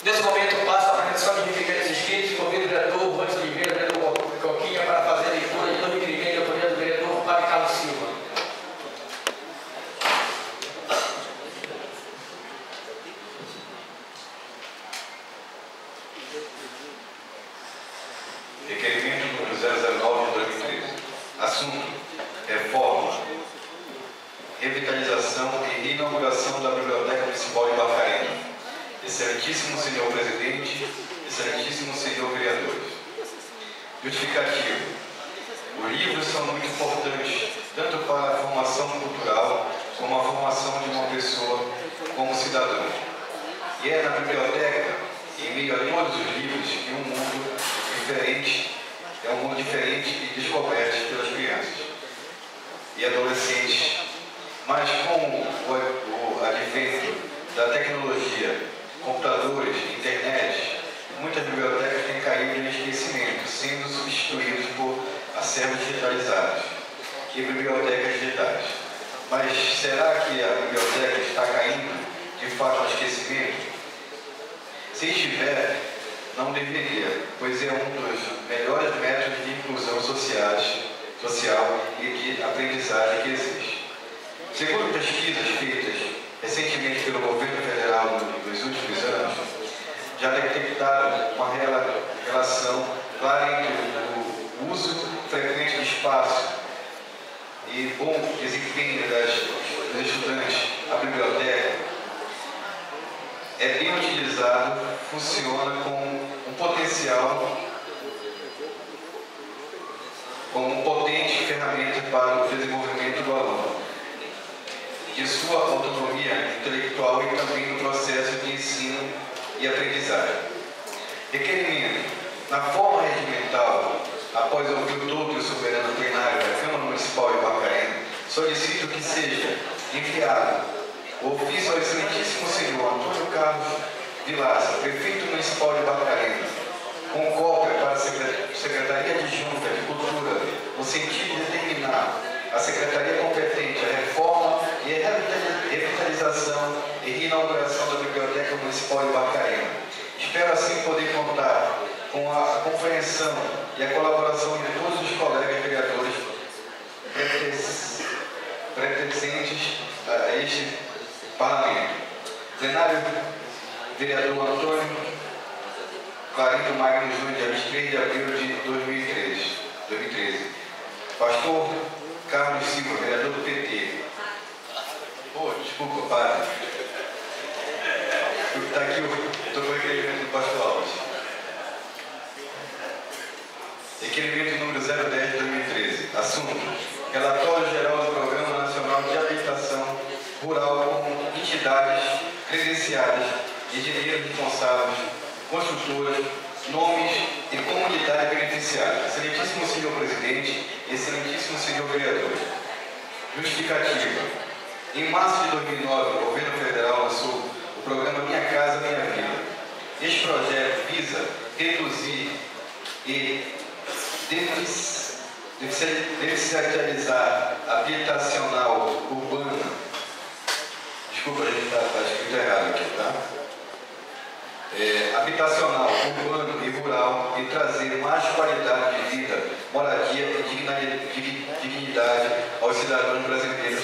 Nesse momento, passo a apresentação de requerimentos escritos, convido o vereador Rôncio Oliveira, vereador Coquinha, para fazer a leitura de todo requerimento de autoria do vereador Fábio Carlos Silva. Requerimento número 009 de 2013. Assunto: reforma, revitalização e inauguração da Biblioteca Municipal de Barcarena. Excelentíssimo senhor presidente, excelentíssimo senhor vereadores. Justificativo: os livros são muito importantes, tanto para a formação cultural como a formação de uma pessoa como cidadão. E é na biblioteca, em meio a todos os livros, que um mundo diferente, e descoberto pelas crianças e adolescentes. Mas com o advento da tecnologia, computadores, internet, muitas bibliotecas têm caído em esquecimento, sendo substituídas por acervos digitalizados e bibliotecas digitais. Mas será que a biblioteca está caindo de fato no esquecimento? Se estiver, não deveria, pois é um dos melhores métodos de inclusão social e de aprendizagem que existe. Segundo pesquisas feitas recentemente pelo governo federal nos últimos anos, já detectaram uma relação clara entre o uso frequente do espaço e bom desempenho dos estudantes. A biblioteca é bem utilizado, funciona com um potencial, como uma potente ferramenta para o desenvolvimento do aluno, de sua autonomia intelectual e também no processo de ensino e aprendizagem. Requerimento: na forma regimental, após ouvir todo o soberano plenário da Câmara Municipal de Barcarena, solicito que seja enviado o ofício ao excelentíssimo senhor Antônio Carlos Vilaça, prefeito municipal de Barcarena, com cópia para a Secretaria Adjunta de Cultura, no sentido de determinar a Secretaria competente a reforma e a revitalização e inauguração da Biblioteca Municipal de Barcarena. Espero assim poder contar com a compreensão e a colaboração de todos os colegas vereadores pertencentes a este Parlamento. Plenário, vereador Antônio Clarindo Magno Júnior, dia 23 de abril de 2013. Pastor Carlos Silva, vereador do PT. Desculpa, padre. Está aqui estou com o requerimento do pastor Alves. Requerimento número 010 de 2013. Assunto: relatório geral do Programa Nacional de Habitação Rural com entidades credenciadas, engenheiros responsáveis, construtoras, nomes e comunidade beneficiária. Excelentíssimo senhor presidente, excelentíssimo senhor vereador. Justificativa: em março de 2009, o governo federal lançou o programa Minha Casa Minha Vida. Este projeto visa reduzir e descentralizar habitacional urbana. Desculpa, a gente está escrito errado aqui, tá? Habitacional, urbano e rural, e trazer mais qualidade de vida, moradia e dignidade aos cidadãos brasileiros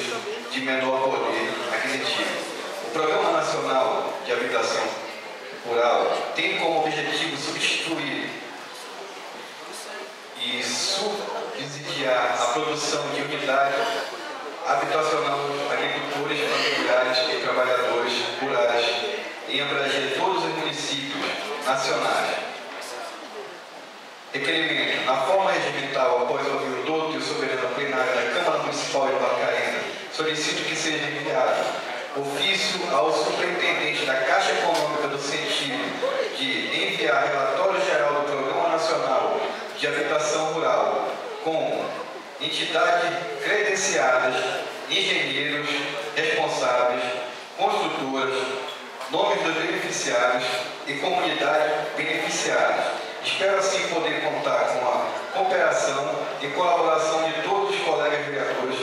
de menor poder aquisitivo. O Programa Nacional de Habitação Rural tem como objetivo substituir e subsidiar a produção de unidade habitacional dos agricultores, familiares e trabalhadores rurais em abranger todos os municípios nacionais. Requerimento: na forma regimental, após ouvir o douto e o soberano plenário da Câmara Municipal de Barcarena, solicito que seja enviado ofício ao superintendente da Caixa Econômica no sentido de enviar relatório geral do Programa Nacional de Habitação Rural com entidades credenciadas, engenheiros responsáveis, construtoras, nomes dos beneficiários e comunidade beneficiárias. Espero assim poder contar com a cooperação e colaboração de todos os colegas vereadores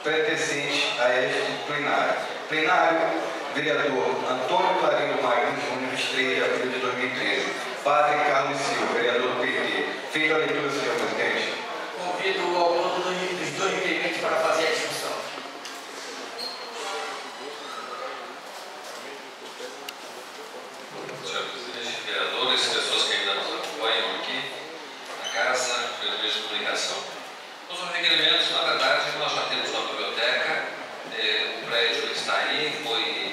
pertencentes a este plenário. Plenário, Vereador Antônio Clarindo Magno Júnior, 23 de abril de 2013. Padre Carlos Silva, vereador do PT. Feita a leitura, senhor presidente. Convido o autor dos dois requerimentos para fazer a discussão. Senhor presidente, vereadores, pessoas que ainda nos acompanham aqui na casa, pelos meios de comunicação. Os requerimentos, na verdade, nós já temos uma biblioteca, o prédio está aí, foi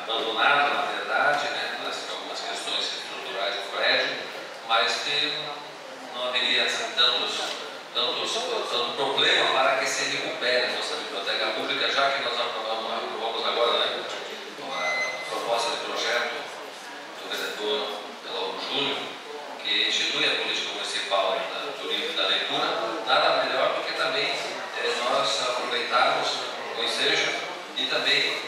abandonado, na verdade, né, por algumas questões estruturais do prédio, mas que não haveria assim, tanto problema para que se recupere a nossa biblioteca pública, já que nós aprovamos agora, né, a proposta de projeto do vereador Lauro Júnior, que institui a política municipal do livro da leitura. Nada melhor do que também nós aproveitarmos o ensejo e também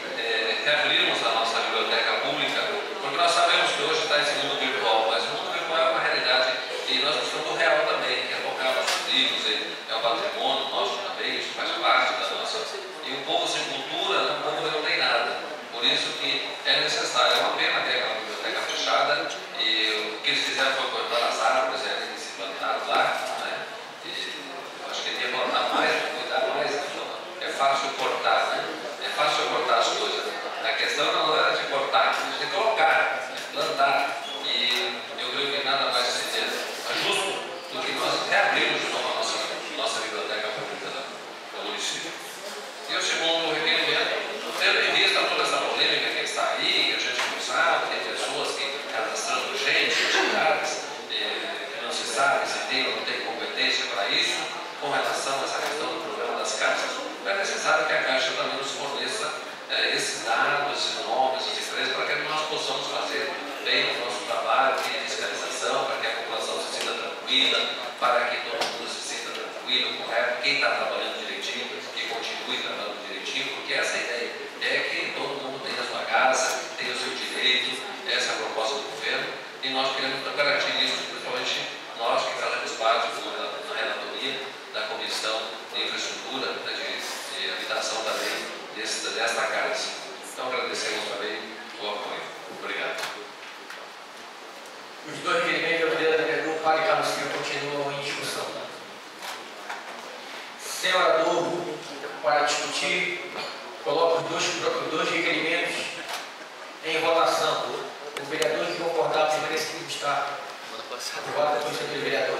reabrirmos a nossa biblioteca pública, porque nós sabemos que hoje está esse mundo virtual, mas o mundo virtual é uma realidade e nós precisamos do real também, que é tocar nossos livros, é um patrimônio nosso também, isso faz parte da nossa. E um povo sem cultura, um povo que não tem nada. Por isso que é necessário, é uma pena ter aquela biblioteca fechada, e o que eles fizeram foi cortar as árvores que se plantaram lá, né? E acho que devia plantar mais, cuidar mais, então é fácil cortar, né? É fácil cortar as coisas. A questão não era de cortar, a gente tem que colocar, plantar. E eu creio que nada mais seria justo do que nós reabrirmos de novo a nossa biblioteca pública do município. E o segundo requerimento, tendo em vista toda essa polêmica que está aí, que a gente não sabe, tem pessoas que cadastrando gente, entidades, que não se sabe se tem ou não tem competência para isso, com relação a essa questão do problema das caixas. É necessário que a Caixa também nos forneça esses dados, esses nomes, essas empresas, para que nós possamos fazer bem o nosso trabalho de fiscalização, para que a população se sinta tranquila, para que todo mundo se sinta tranquilo, correto, quem está trabalhando direitinho, que continue trabalhando direitinho, porque essa ideia é que todo mundo tem a sua casa, tem o seu direito, essa é a proposta do governo, e nós queremos garantir isso, principalmente nós que fazemos parte na relatoria da Comissão de Infraestrutura, de Habitação também, desta casa. Então agradecemos também o apoio. Obrigado. Os dois requerimentos do vereador Padre Carlos Silva continuam em discussão. Sem orador para discutir, coloco os dois requerimentos em votação. O vereador que concordar permanece como está. Aprovado pelo vereador.